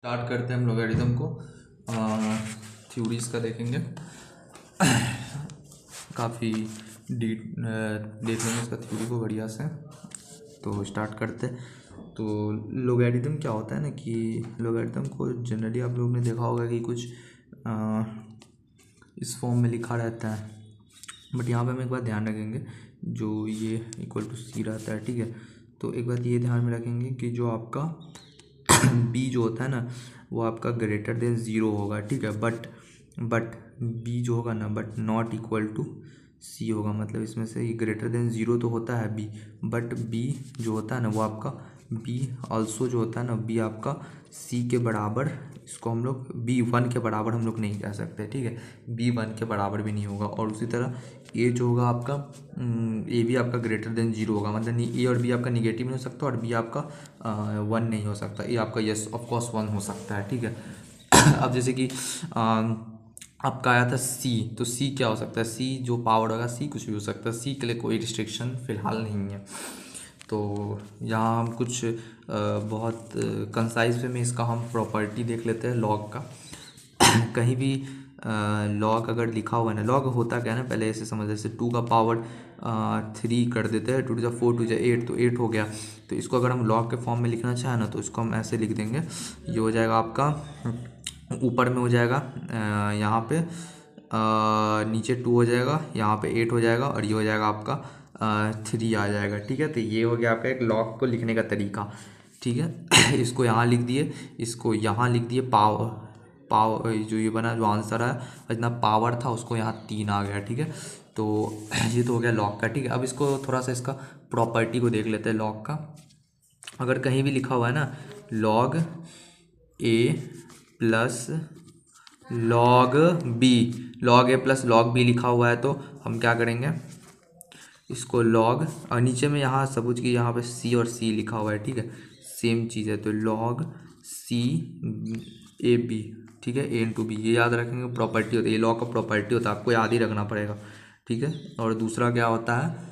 Start करते हैं हम लॉगरिथम को। थ्योरीज का देखेंगे। काफ़ी देख लेंगे इसका थ्योरी को बढ़िया से। तो स्टार्ट करते हैं। तो लॉगरिथम क्या होता है ना कि लॉगरिथम को जनरली आप लोगों ने देखा होगा कि कुछ इस फॉर्म में लिखा रहता है, बट यहाँ पे हम एक बात ध्यान रखेंगे, जो ये इक्वल टू सी रहता है, ठीक है। तो एक बात ये ध्यान में रखेंगे कि जो आपका बी जो होता है ना वो आपका ग्रेटर देन ज़ीरो होगा, ठीक है। बट बी जो होगा ना बट नॉट इक्वल टू सी होगा। मतलब इसमें से ये ग्रेटर देन ज़ीरो तो होता है बी, बट बी जो होता है ना वो आपका बी ऑल्सो जो होता है ना बी आपका सी के बराबर, इसको हम लोग बी वन के बराबर हम लोग नहीं कह सकते, ठीक है। बी वन के बराबर भी नहीं होगा। और उसी तरह ए जो होगा आपका ए भी आपका ग्रेटर देन जीरो होगा। मतलब ए और बी आपका निगेटिव नहीं हो सकता और बी आपका वन नहीं हो सकता। ए आपका यस ऑफ कोर्स वन हो सकता है, ठीक है। अब जैसे कि आपका आया था सी, तो सी क्या हो सकता है, सी जो पावर होगा सी कुछ भी हो सकता है। सी के लिए कोई रिस्ट्रिक्शन फ़िलहाल नहीं है। तो यहाँ हम कुछ बहुत कंसाइज वे में इसका हम प्रॉपर्टी देख लेते हैं लॉग का। कहीं भी लॉग अगर लिखा हुआ है ना, लॉग होता क्या है ना, पहले ऐसे समझ, जैसे टू का पावर थ्री कर देते हैं, टू टू जा फोर टू जा एट, तो एट हो गया। तो इसको अगर हम लॉग के फॉर्म में लिखना चाहें ना तो इसको हम ऐसे लिख देंगे। ये हो जाएगा आपका ऊपर में हो जाएगा यहाँ पे नीचे टू हो जाएगा, यहाँ पे एट हो जाएगा और ये हो जाएगा आपका थ्री आ जाएगा, ठीक है। तो ये हो गया आपका एक लॉग को लिखने का तरीका, ठीक है। इसको यहाँ लिख दिए, इसको यहाँ लिख दिए। पावर जो ये बना, जो आंसर है जितना पावर था उसको यहाँ तीन आ गया, ठीक है। तो ये तो हो गया लॉग का, ठीक है। अब इसको थोड़ा सा इसका प्रॉपर्टी को देख लेते हैं लॉग का। अगर कहीं भी लिखा हुआ है ना लॉग ए प्लस लॉग बी, लॉग ए प्लस लॉग बी लिखा हुआ है तो हम क्या करेंगे, इसको लॉग और नीचे में यहाँ सबूत की यहाँ पे सी और सी लिखा हुआ है, ठीक है। सेम चीज़ है तो लॉग सी ए बी, ठीक है। ए इंटू बी, ये याद रखेंगे प्रॉपर्टी होती है, ये लॉग का प्रॉपर्टी होता है, आपको याद ही रखना पड़ेगा, ठीक है। और दूसरा क्या होता है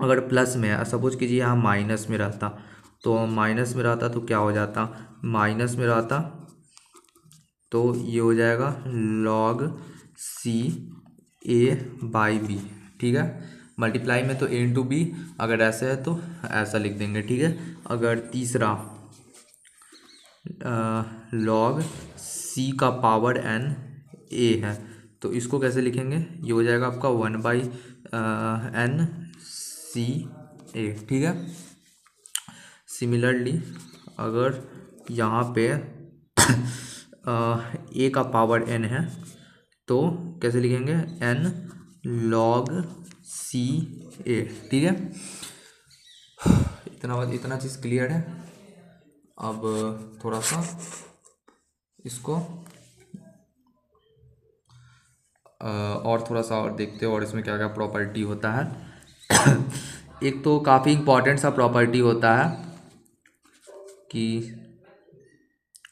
अगर प्लस में है, सपोज कीजिए यहाँ माइनस में रहता, तो माइनस में रहता तो क्या हो जाता, माइनस में रहता तो ये हो जाएगा log C A by B, ठीक है। मल्टीप्लाई में तो ए इंटू बी, अगर ऐसे है तो ऐसा लिख देंगे, ठीक है। अगर तीसरा लॉग सी का पावर एन ए है तो इसको कैसे लिखेंगे, ये हो जाएगा आपका वन बाई एन सी ए, ठीक है। सिमिलरली अगर यहाँ पे ए का पावर एन है तो कैसे लिखेंगे, एन लॉग सी ए, ठीक है। इतना चीज़ क्लियर है। अब थोड़ा सा इसको और थोड़ा सा और देखते हो और इसमें क्या क्या प्रॉपर्टी होता है। एक तो काफ़ी इम्पोर्टेंट सा प्रॉपर्टी होता है कि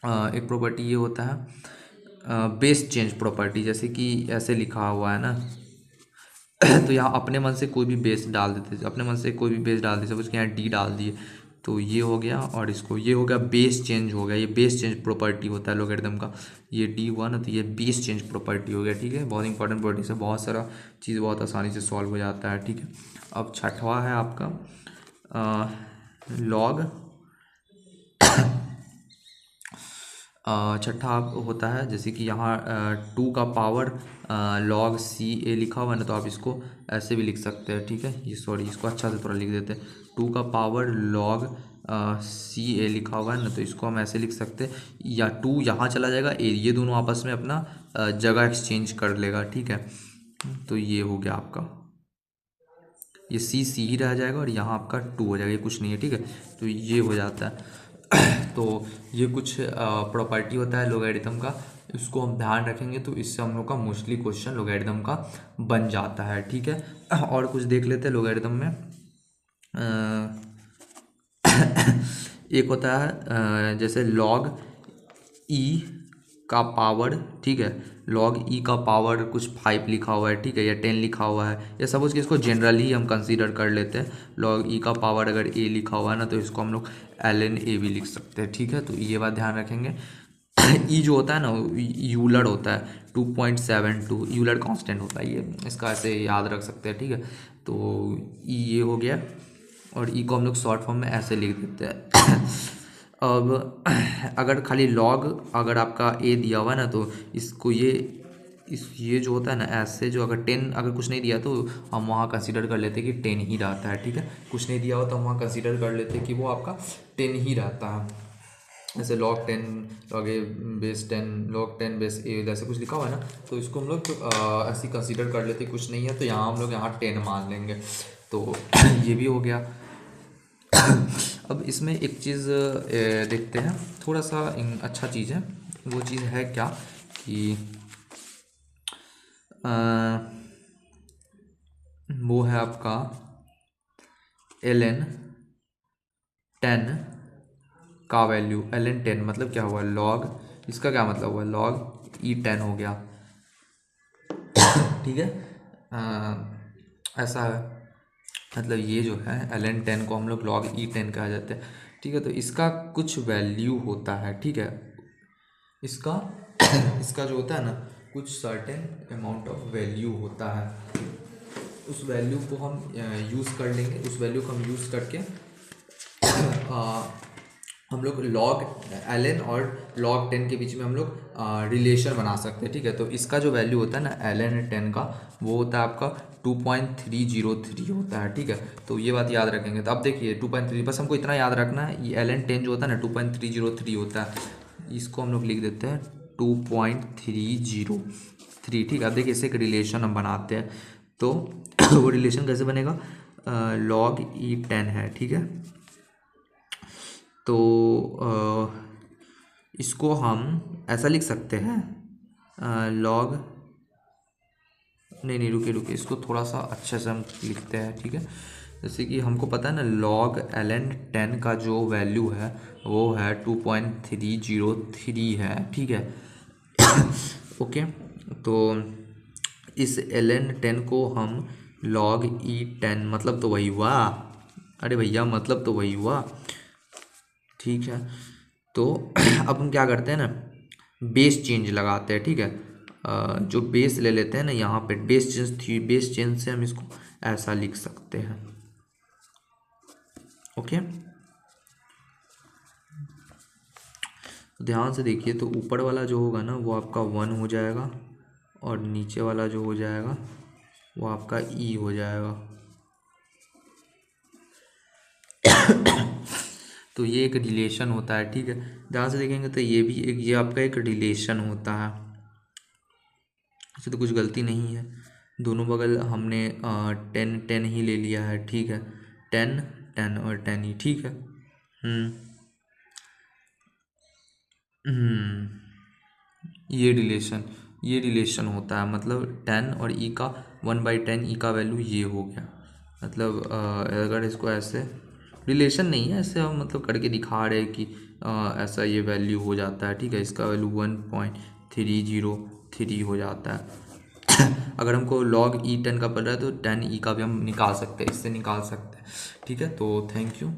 एक प्रॉपर्टी ये होता है बेस चेंज प्रॉपर्टी। जैसे कि ऐसे लिखा हुआ है ना तो यहाँ अपने मन से कोई भी बेस डाल देते, अपने मन से कोई भी बेस डाल देते, उसके यहाँ डी डाल दिए तो ये हो गया, और इसको ये हो गया बेस चेंज हो गया। ये बेस चेंज प्रॉपर्टी होता है लॉगरिथम का। ये डी वन है तो ये बेस चेंज प्रॉपर्टी हो गया, ठीक है। बहुत इंपॉर्टेंट प्रॉपर्टी से बहुत सारा चीज़ बहुत आसानी से सॉल्व हो जाता है, ठीक है। अब छठवा है आपका लॉग छठा होता है, जैसे कि यहाँ टू का पावर लॉग सी ए लिखा हुआ है ना तो आप इसको ऐसे भी लिख सकते हैं, ठीक है। ये सॉरी इसको अच्छा से थोड़ा लिख देते हैं, टू का पावर लॉग सी ए लिखा हुआ है ना तो इसको हम ऐसे लिख सकते हैं, या टू यहाँ चला जाएगा ए, ये दोनों आपस में अपना जगह एक्सचेंज कर लेगा, ठीक है। तो ये हो गया आपका, ये सी सी ही रह जाएगा और यहाँ आपका टू हो जाएगा, ये कुछ नहीं है, ठीक है। तो ये हो जाता है। तो ये कुछ प्रॉपर्टी होता है लॉगरिथम का, इसको हम ध्यान रखेंगे तो इससे हम लोग का मोस्टली क्वेश्चन लॉगरिथम का बन जाता है, ठीक है। और कुछ देख लेते हैं लॉगरिथम में। एक होता है जैसे लॉग ई का पावर, ठीक है, log e का पावर कुछ 5 लिखा हुआ है, ठीक है, या 10 लिखा हुआ है, या सपोज कि इसको जनरली हम कंसीडर कर लेते हैं। log e का पावर अगर a लिखा हुआ है ना, तो इसको हम लोग ln a भी लिख सकते हैं, ठीक है। तो ये बात ध्यान रखेंगे। ई जो होता है ना, यूलर होता है 2.72, यूलर कांस्टेंट होता है ये, इसका ऐसे याद रख सकते हैं, ठीक है। तो ई ये हो गया, और ई को हम लोग शॉर्ट फॉर्म में ऐसे लिख देते हैं। अब अगर खाली लॉग अगर आपका ए दिया हुआ है ना, तो इसको ये जो होता है ना ऐसे, जो अगर 10 अगर कुछ नहीं दिया तो हम वहाँ कंसीडर कर लेते हैं कि 10 ही रहता है, ठीक है। कुछ नहीं दिया हो तो हम वहाँ कंसीडर कर लेते हैं कि वो आपका 10 ही रहता है। जैसे log 10 log a base 10 log 10 base a जैसे कुछ लिखा हुआ है ना, तो इसको हम लोग ऐसे कंसीडर कर लेते, कुछ नहीं है तो यहाँ हम लोग यहाँ 10 मान लेंगे। तो ये भी हो गया। अब इसमें एक चीज़ देखते हैं, थोड़ा सा अच्छा चीज़ है। वो चीज़ है क्या कि वो है आपका ln 10 का वैल्यू। ln 10 मतलब क्या हुआ, log, इसका क्या मतलब हुआ, log e10 हो गया, ठीक है। ऐसा है, मतलब ये जो है ln 10 को हम लोग log e10 कहा जाता है, ठीक है। तो इसका कुछ वैल्यू होता है, ठीक है, इसका इसका जो होता है ना, कुछ सर्टेन अमाउंट ऑफ वैल्यू होता है। उस वैल्यू को हम यूज़ कर लेंगे, उस वैल्यू को हम यूज़ करके हम लोग log ln और log 10 के बीच में हम लोग रिलेशन बना सकते हैं, ठीक है। तो इसका जो वैल्यू होता है ना ln 10 का, वो होता है आपका 2.303 होता है, ठीक है। तो ये बात याद रखेंगे। तो अब देखिए 2.3, बस हमको इतना याद रखना है, ये ln 10 जो होता है ना 2.303 होता है, इसको हम लोग लिख देते हैं 2.303, ठीक है। अब देखिए इससे एक रिलेशन हम बनाते हैं, तो वो रिलेशन कैसे बनेगा, log e10 है, ठीक है। तो इसको हम ऐसा लिख सकते हैं, log, नहीं रुकिए, इसको थोड़ा सा अच्छे से हम लिखते हैं, ठीक है। जैसे कि हमको पता है ना log ln 10 का जो वैल्यू है वो है 2.303 है, ठीक है। ओके, तो इस ln 10 को हम log e10, मतलब तो वही हुआ, अरे भैया मतलब तो वही हुआ, ठीक है। तो अब हम क्या करते हैं ना, बेस चेंज लगाते हैं, ठीक है। जो बेस ले लेते हैं ना, यहाँ पे बेस चेंज थी, बेस चेंज से हम इसको ऐसा लिख सकते हैं, ओके। ध्यान से देखिए, तो ऊपर वाला जो होगा ना वो आपका 1 हो जाएगा, और नीचे वाला जो हो जाएगा वो आपका ई हो जाएगा। तो ये एक रिलेशन होता है, ठीक है। ध्यान से देखेंगे तो ये भी एक, ये आपका एक रिलेशन होता है, इससे तो कुछ गलती नहीं है। दोनों बगल हमने 10 ही ले लिया है, ठीक है, 10 10 और 10 ही, ठीक है। हम्म ये रिलेशन होता है, मतलब 10 और ई का 1/10 ई का वैल्यू ये हो गया। मतलब अगर इसको ऐसे रिलेशन नहीं है, ऐसे हम मतलब करके दिखा रहे हैं कि ऐसा ये वैल्यू हो जाता है, ठीक है। इसका वैल्यू 1.303 हो जाता है। अगर हमको log e10 का पड़ रहा है तो 10 ई का भी हम निकाल सकते हैं, इससे निकाल सकते हैं, ठीक है। तो थैंक यू।